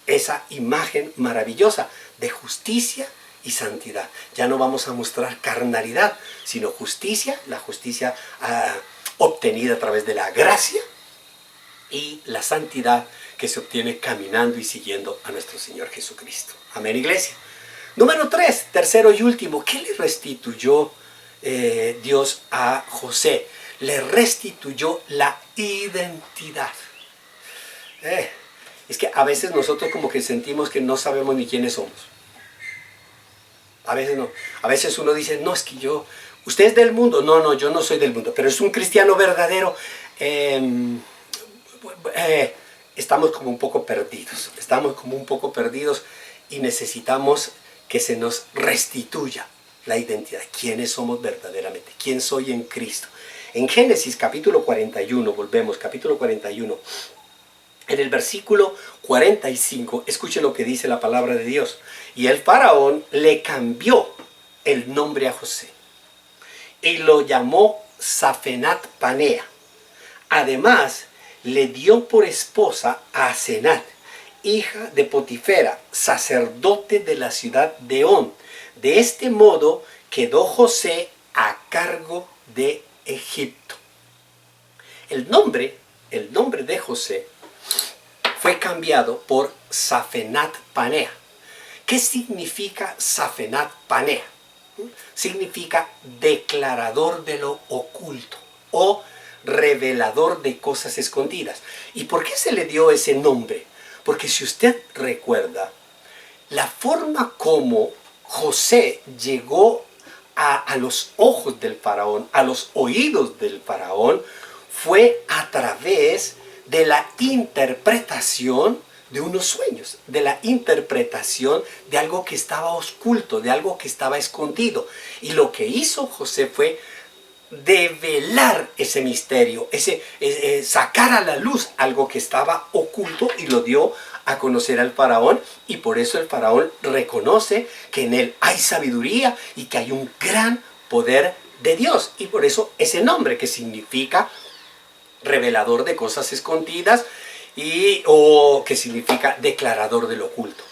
esa imagen maravillosa de justicia y santidad. Ya no vamos a mostrar carnalidad, sino justicia, la justicia obtenida a través de la gracia, y la santidad que se obtiene caminando y siguiendo a nuestro Señor Jesucristo. Amén, iglesia. Número 3, tercero y último, ¿qué le restituyó Dios a José? Le restituyó la identidad. Es que a veces nosotros como que sentimos que no sabemos ni quiénes somos. A veces no. A veces uno dice, no, es que usted es del mundo. No, yo no soy del mundo, pero es un cristiano verdadero. Estamos como un poco perdidos. Y necesitamos que se nos restituya la identidad. ¿Quiénes somos verdaderamente? ¿Quién soy en Cristo? En Génesis capítulo 41, volvemos, capítulo 41. En el versículo 45, escuche lo que dice la palabra de Dios. Y el faraón le cambió el nombre a José y lo llamó Safenat Panea. Además, le dio por esposa a Asenat, hija de Potifera, sacerdote de la ciudad de On. De este modo quedó José a cargo de Egipto. El nombre de José fue cambiado por Safenat Panea. ¿Qué significa Safenat Panea? Significa declarador de lo oculto o revelador de cosas escondidas. ¿Y por qué se le dio ese nombre? Porque si usted recuerda, la forma como José llegó a los ojos del faraón, a los oídos del faraón, fue a través de la interpretación de unos sueños, de la interpretación de algo que estaba oculto, de algo que estaba escondido. Y lo que hizo José fue develar ese misterio, sacar a la luz algo que estaba oculto, y lo dio a conocer al faraón. Y por eso el faraón reconoce que en él hay sabiduría y que hay un gran poder de Dios. Y por eso ese nombre, que significa revelador de cosas escondidas, o que significa declarador de lo oculto.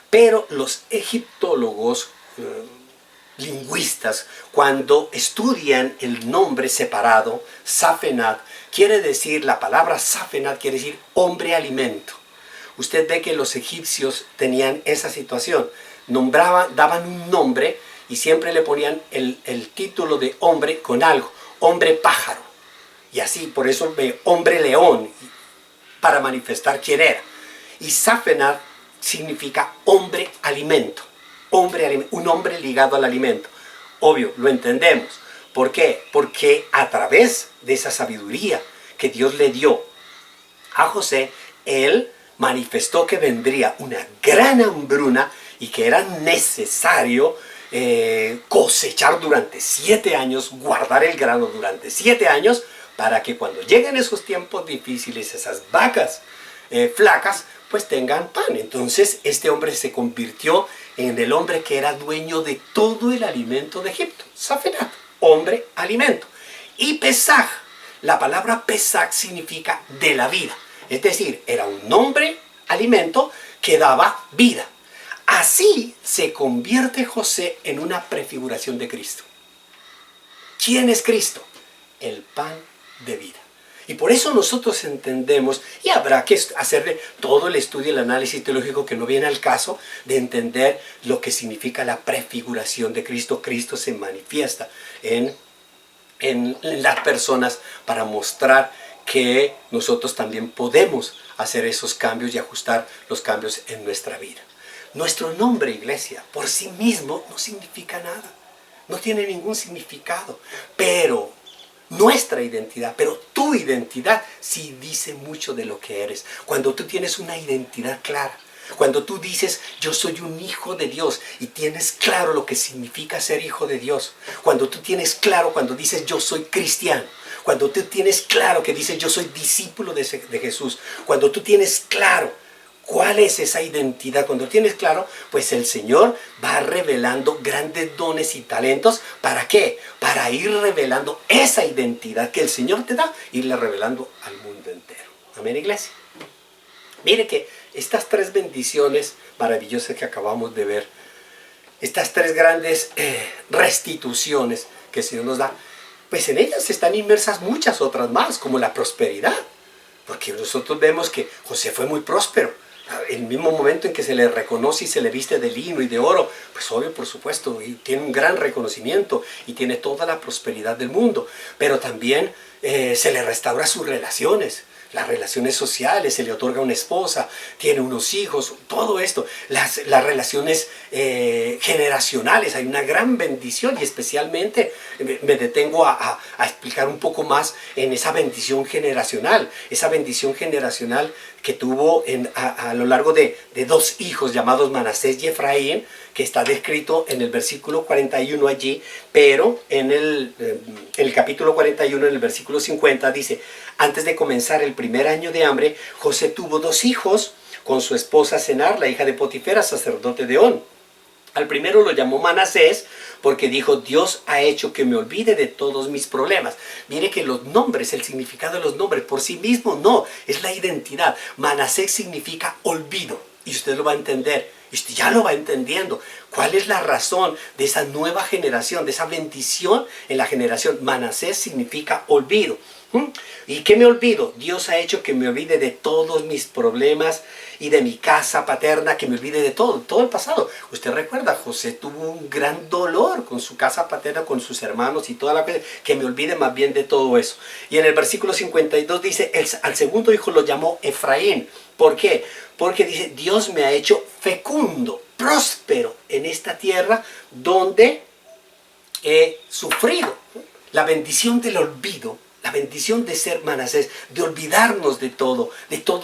Pero los egiptólogos, lingüistas, cuando estudian el nombre separado, Safenat, la palabra Safenat quiere decir hombre alimento. Usted ve que los egipcios tenían esa situación. Daban un nombre y siempre le ponían el título de hombre con algo. Hombre pájaro. Y así, por eso hombre león, para manifestar quién era. Y Safenat significa hombre alimento. Un hombre ligado al alimento. Obvio, lo entendemos. ¿Por qué? Porque a través de esa sabiduría que Dios le dio a José, él manifestó que vendría una gran hambruna y que era necesario cosechar durante 7 años, guardar el grano durante 7 años, para que cuando lleguen esos tiempos difíciles, esas vacas flacas, pues tengan pan. Entonces este hombre se convirtió en el hombre que era dueño de todo el alimento de Egipto. Safenat, hombre alimento. Y Pesaj, la palabra Pesaj significa de la vida. Es decir, era un hombre alimento que daba vida. Así se convierte José en una prefiguración de Cristo. ¿Quién es Cristo? El pan de vida. Y por eso nosotros entendemos, y habrá que hacerle todo el estudio y el análisis teológico que no viene al caso, de entender lo que significa la prefiguración de Cristo. Cristo se manifiesta en las personas para mostrar que nosotros también podemos hacer esos cambios y ajustar los cambios en nuestra vida. Nuestro nombre, iglesia, por sí mismo no significa nada. No tiene ningún significado. Pero nuestra identidad, pero tu identidad sí dice mucho de lo que eres. Cuando tú tienes una identidad clara, cuando tú dices yo soy un hijo de Dios y tienes claro lo que significa ser hijo de Dios, cuando tú tienes claro, cuando dices yo soy cristiano, cuando tú tienes claro que dices yo soy discípulo de Jesús, cuando tú tienes claro ¿cuál es esa identidad? Cuando tienes claro, pues el Señor va revelando grandes dones y talentos. ¿Para qué? Para ir revelando esa identidad que el Señor te da, irla revelando al mundo entero. Amén, iglesia. Mire que estas tres bendiciones maravillosas que acabamos de ver, estas tres grandes restituciones que el Señor nos da, pues en ellas están inmersas muchas otras más, como la prosperidad. Porque nosotros vemos que José fue muy próspero. El mismo momento en que se le reconoce y se le viste de lino y de oro, pues obvio, por supuesto, y tiene un gran reconocimiento y tiene toda la prosperidad del mundo. Pero también se le restaura sus relaciones. Las relaciones sociales, se le otorga una esposa, tiene unos hijos, todo esto, las relaciones generacionales, hay una gran bendición y especialmente me detengo a explicar un poco más en esa bendición generacional que tuvo a lo largo de dos hijos llamados Manasés y Efraín, que está descrito en el versículo 41 allí, pero en el capítulo 41, en el versículo 50, dice: antes de comenzar el primer año de hambre, José tuvo dos hijos con su esposa Senar, la hija de Potifera, sacerdote de On. Al primero lo llamó Manasés porque dijo: Dios ha hecho que me olvide de todos mis problemas. Mire que los nombres, el significado de los nombres por sí mismo no, es la identidad. Manasés significa olvido y usted lo va a entender. Y usted ya lo va entendiendo. ¿Cuál es la razón de esa nueva generación, de esa bendición en la generación? Manasés significa olvido. ¿Y qué me olvido? Dios ha hecho que me olvide de todos mis problemas y de mi casa paterna, que me olvide de todo el pasado. Usted recuerda, José tuvo un gran dolor con su casa paterna, con sus hermanos y toda la cosa, que me olvide más bien de todo eso. Y en el versículo 52 dice: al segundo hijo lo llamó Efraín. ¿Por qué? Porque dice: Dios me ha hecho fecundo, próspero en esta tierra donde he sufrido. La bendición del olvido, la bendición de ser Manasés, de olvidarnos de todo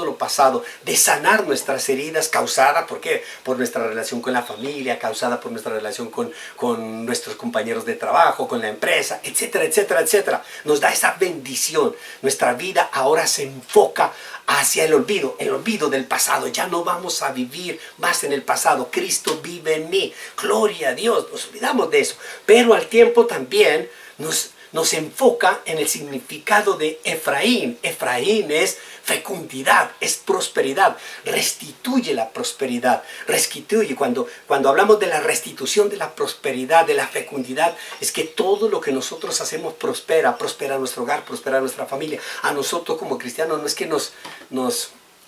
lo pasado, de sanar nuestras heridas causadas, ¿por qué? Por nuestra relación con la familia, causada por nuestra relación con nuestros compañeros de trabajo, con la empresa, etcétera, etcétera, etcétera. Nos da esa bendición. Nuestra vida ahora se enfoca hacia el olvido del pasado. Ya no vamos a vivir más en el pasado. Cristo vive en mí. Gloria a Dios. Nos olvidamos de eso. Pero al tiempo también nos enfoca en el significado de Efraín. Efraín es fecundidad, es prosperidad, restituye la prosperidad, restituye. Cuando hablamos de la restitución de la prosperidad, de la fecundidad, es que todo lo que nosotros hacemos prospera nuestro hogar, prospera nuestra familia. A nosotros como cristianos no es que nos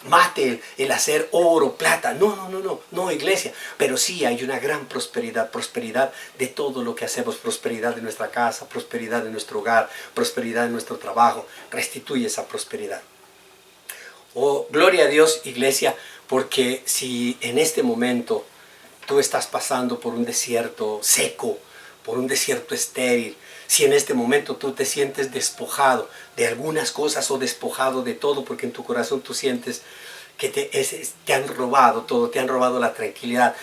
mate el hacer oro, plata, no, iglesia, pero sí hay una gran prosperidad de todo lo que hacemos, prosperidad de nuestra casa, prosperidad de nuestro hogar, prosperidad de nuestro trabajo. Restituye esa prosperidad. Oh, gloria a Dios, iglesia, porque si en este momento tú estás pasando por un desierto seco, por un desierto estéril, si en este momento tú te sientes despojado de algunas cosas o despojado de todo, porque en tu corazón tú sientes que te han robado todo, te han robado la tranquilidad,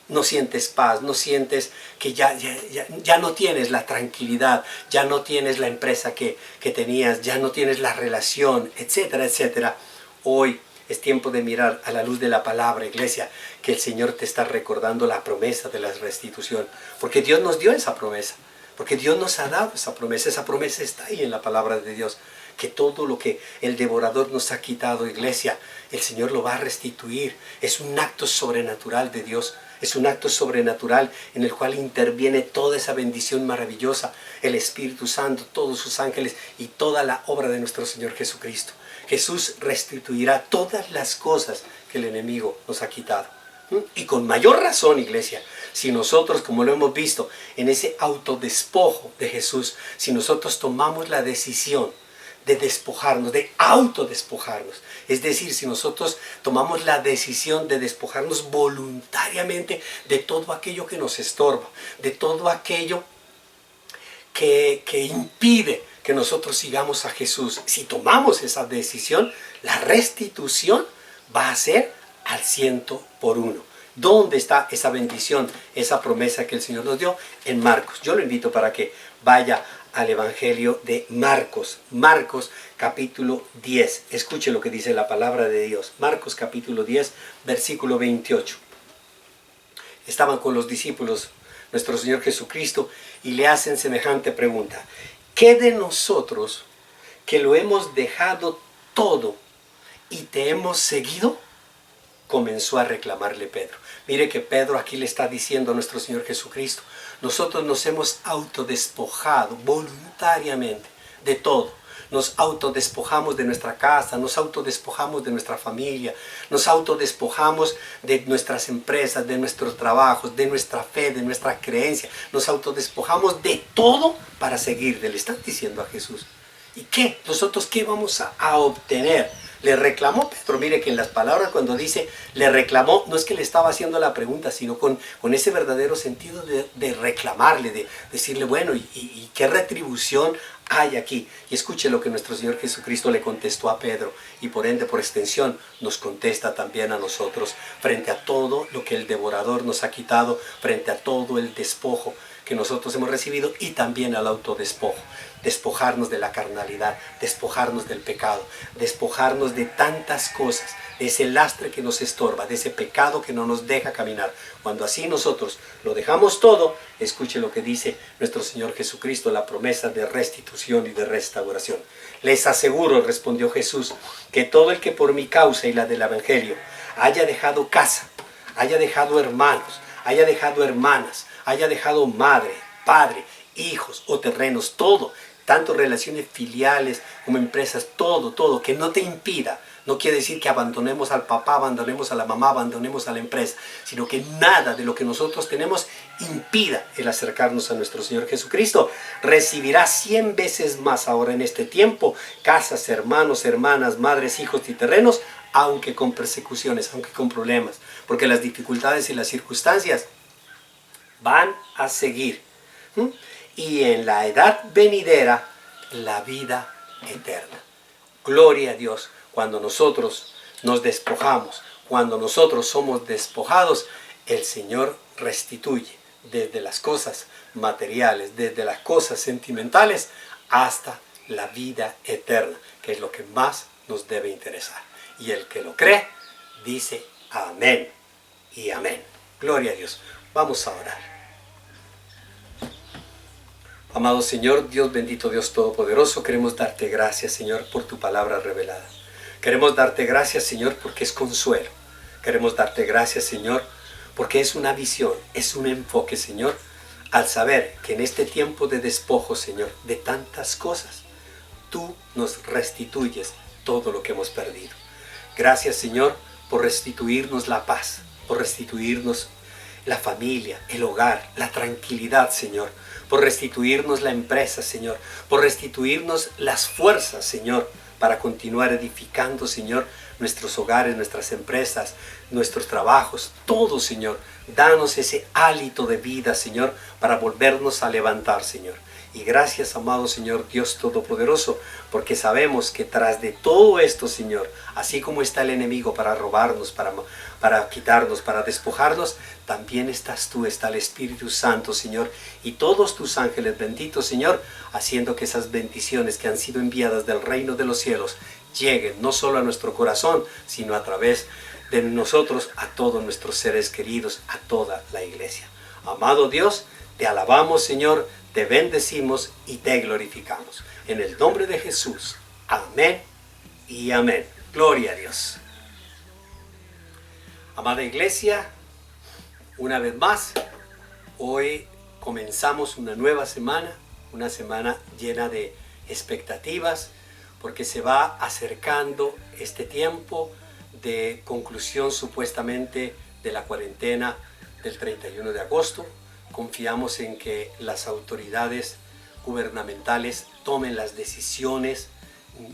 no sientes paz, no sientes que ya no tienes la tranquilidad, ya no tienes la empresa que tenías, ya no tienes la relación, etcétera, etcétera. Hoy es tiempo de mirar a la luz de la palabra, iglesia, que el Señor te está recordando la promesa de la restitución, porque Dios nos dio esa promesa. Porque Dios nos ha dado esa promesa está ahí en la palabra de Dios, que todo lo que el devorador nos ha quitado, iglesia, el Señor lo va a restituir. Es un acto sobrenatural de Dios, es un acto sobrenatural en el cual interviene toda esa bendición maravillosa, el Espíritu Santo, todos sus ángeles y toda la obra de nuestro Señor Jesucristo. Jesús restituirá todas las cosas que el enemigo nos ha quitado. Y con mayor razón, iglesia, si nosotros, como lo hemos visto en ese autodespojo de Jesús, si nosotros tomamos la decisión de despojarnos, de autodespojarnos, es decir, si nosotros tomamos la decisión de despojarnos voluntariamente de todo aquello que nos estorba, de todo aquello que impide que nosotros sigamos a Jesús, si tomamos esa decisión, la restitución va a ser al 100%. ¿Dónde está esa bendición, esa promesa que el Señor nos dio? En Marcos. Yo lo invito para que vaya al Evangelio de Marcos. Marcos capítulo 10. Escuche lo que dice la palabra de Dios. Marcos capítulo 10, versículo 28. Estaban con los discípulos nuestro Señor Jesucristo y le hacen semejante pregunta: ¿qué de nosotros que lo hemos dejado todo y te hemos seguido, comenzó a reclamarle Pedro. Mire que Pedro aquí le está diciendo a nuestro Señor Jesucristo, nosotros nos hemos autodespojado voluntariamente de todo. Nos autodespojamos de nuestra casa, nos autodespojamos de nuestra familia, nos autodespojamos de nuestras empresas, de nuestros trabajos, de nuestra fe, de nuestra creencia. Nos autodespojamos de todo para seguirle, le están diciendo a Jesús. ¿Y qué? ¿Nosotros qué vamos a obtener? Le reclamó Pedro. Mire que en las palabras cuando dice le reclamó, no es que le estaba haciendo la pregunta, sino con ese verdadero sentido de reclamarle, de decirle, bueno, ¿y qué retribución hay aquí? Y escuche lo que nuestro Señor Jesucristo le contestó a Pedro, y por ende, por extensión, nos contesta también a nosotros, frente a todo lo que el devorador nos ha quitado, frente a todo el despojo que nosotros hemos recibido, y también al autodespojo. Despojarnos de la carnalidad, despojarnos del pecado, despojarnos de tantas cosas, de ese lastre que nos estorba, de ese pecado que no nos deja caminar. Cuando así nosotros lo dejamos todo, escuche lo que dice nuestro Señor Jesucristo, la promesa de restitución y de restauración. Les aseguro, respondió Jesús, que todo el que por mi causa y la del Evangelio haya dejado casa, haya dejado hermanos, haya dejado hermanas, haya dejado madre, padre, hijos o terrenos, todo, tanto relaciones filiales como empresas, todo, que no te impida. No quiere decir que abandonemos al papá, abandonemos a la mamá, abandonemos a la empresa, sino que nada de lo que nosotros tenemos impida el acercarnos a nuestro Señor Jesucristo. Recibirá 100 veces más ahora en este tiempo, casas, hermanos, hermanas, madres, hijos y terrenos, aunque con persecuciones, aunque con problemas, porque las dificultades y las circunstancias van a seguir. Y en la edad venidera, la vida eterna. Gloria a Dios. Cuando nosotros nos despojamos, cuando nosotros somos despojados, el Señor restituye desde las cosas materiales, desde las cosas sentimentales, hasta la vida eterna, que es lo que más nos debe interesar. Y el que lo cree, dice amén y amén. Gloria a Dios. Vamos a orar. Amado Señor, Dios bendito, Dios todopoderoso, queremos darte gracias, Señor, por tu palabra revelada. Queremos darte gracias, Señor, porque es consuelo. Queremos darte gracias, Señor, porque es una visión, es un enfoque, Señor, al saber que en este tiempo de despojo, Señor, de tantas cosas, tú nos restituyes todo lo que hemos perdido. Gracias, Señor, por restituirnos la paz, por restituirnos la familia, el hogar, la tranquilidad, Señor, por restituirnos la empresa, Señor, por restituirnos las fuerzas, Señor, para continuar edificando, Señor, nuestros hogares, nuestras empresas, nuestros trabajos, todo, Señor. Danos ese hálito de vida, Señor, para volvernos a levantar, Señor. Y gracias, amado Señor, Dios Todopoderoso, porque sabemos que tras de todo esto, Señor, así como está el enemigo para robarnos, para quitarnos, para despojarnos, también estás tú, está el Espíritu Santo, Señor, y todos tus ángeles benditos, Señor, haciendo que esas bendiciones que han sido enviadas del reino de los cielos lleguen no solo a nuestro corazón, sino a través de nosotros a todos nuestros seres queridos, a toda la iglesia. Amado Dios, te alabamos, Señor, te bendecimos y te glorificamos. En el nombre de Jesús. Amén y amén. Gloria a Dios. Amada iglesia, una vez más, hoy comenzamos una nueva semana, una semana llena de expectativas, porque se va acercando este tiempo de conclusión supuestamente de la cuarentena del 31 de agosto. Confiamos en que las autoridades gubernamentales tomen las decisiones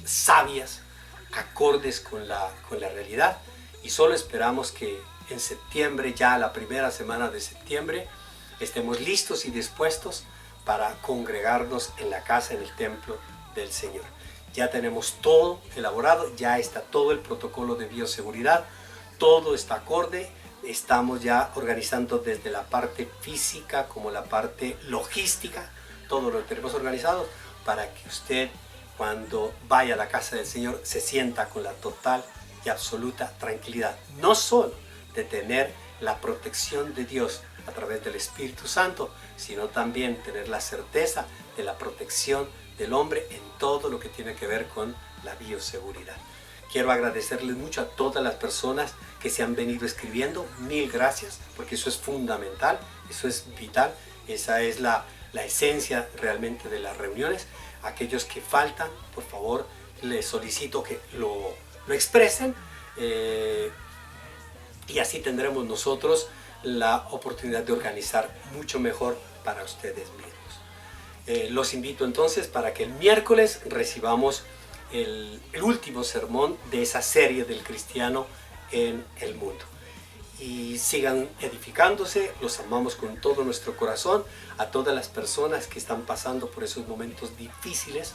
sabias, acordes con la realidad, y solo esperamos que en septiembre, ya la primera semana de septiembre, estemos listos y dispuestos para congregarnos en la casa, en el templo del Señor. Ya tenemos todo elaborado, ya está todo el protocolo de bioseguridad, todo está acorde. Estamos ya organizando desde la parte física como la parte logística, todo lo tenemos organizado para que usted, cuando vaya a la casa del Señor, se sienta con la total y absoluta tranquilidad, no solo de tener la protección de Dios a través del Espíritu Santo, sino también tener la certeza de la protección del hombre en todo lo que tiene que ver con la bioseguridad. Quiero agradecerles mucho a todas las personas que se han venido escribiendo. Mil gracias, porque eso es fundamental, eso es vital, esa es la esencia realmente de las reuniones. Aquellos que faltan, por favor, les solicito que lo expresen y así tendremos nosotros la oportunidad de organizar mucho mejor para ustedes mismos. Los invito entonces para que el miércoles recibamos el último sermón de esa serie del cristiano en el mundo. Y sigan edificándose, los amamos con todo nuestro corazón. A todas las personas que están pasando por esos momentos difíciles,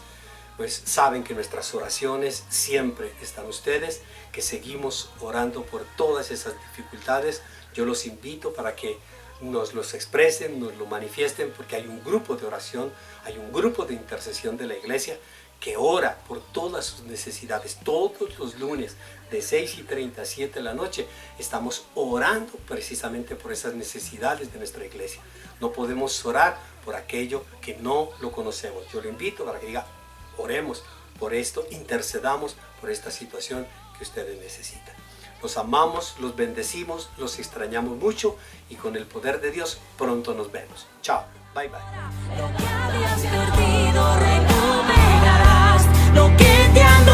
pues saben que nuestras oraciones siempre están ustedes, que seguimos orando por todas esas dificultades. Yo los invito para que nos los expresen, nos lo manifiesten, porque hay un grupo de oración, hay un grupo de intercesión de la iglesia que ora por todas sus necesidades. Todos los lunes de 6:30 a 7 de la noche estamos orando precisamente por esas necesidades de nuestra iglesia. No podemos orar por aquello que no lo conocemos. Yo le invito para que diga, oremos por esto, intercedamos por esta situación que ustedes necesitan. Los amamos, los bendecimos, los extrañamos mucho y con el poder de Dios pronto nos vemos. Chao, bye bye. Lo que habías perdido recuperarás, lo que te han